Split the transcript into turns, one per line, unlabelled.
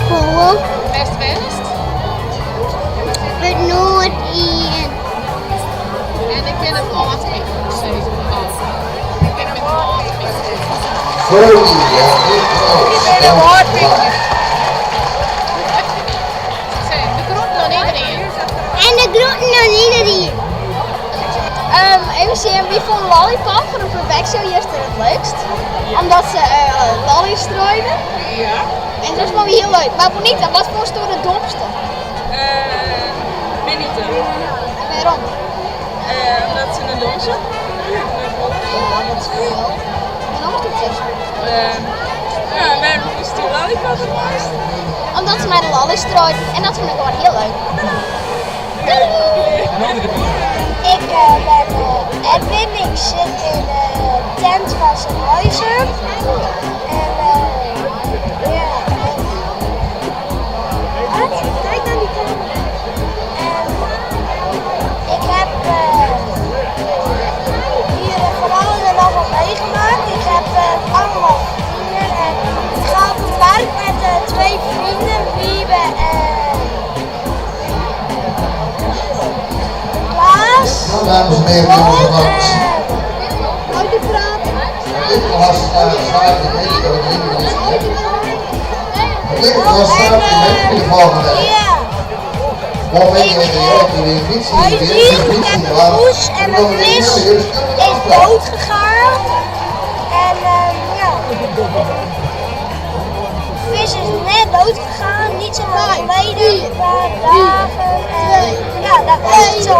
Volop.
West-West.
Het Noord-Ien.
En ik ben het Noordwijk. Ik ben het Noordwijk.
Ik ben een Noordwijk.
De groeten aan iedereen.
En de groeten aan iedereen.
Even zien, wie vond Lollipop van de Perfectionisten het leukst? Omdat ze lollies strooiden.
Ja.
En dat is wel weer heel leuk. Maar Bonita, wat vond je de domste?
Benito.
En waarom?
Omdat ze een dom zijn.
Ja, dat is wel. En anders doet ze.
Ja, waarom is die lollipop het mooist?
Omdat ze mij de lollies strooiden. En dat vind ik gewoon heel leuk.
Ik ben Edwin, ik zit in de tent van zijn huizen. En ja. Wat? Kijk naar die tent. En ik heb hier van alles en nog wat meegemaakt. Ik heb allemaal vrienden en ik ga op een park met twee vrienden, Wiebe en Klaas.
Nou, dames en heren, jongens en dames.
Uit de praten.
Dit was staat in deze Dit was staat in de volgende.
Ja.
Of weet je wat je niet ziet,
Ik heb een poes en een vis is dood gegaan. En ja, de vis is net dood gegaan, niet zo lang geleden, een paar dagen. En ja, dat was het zo.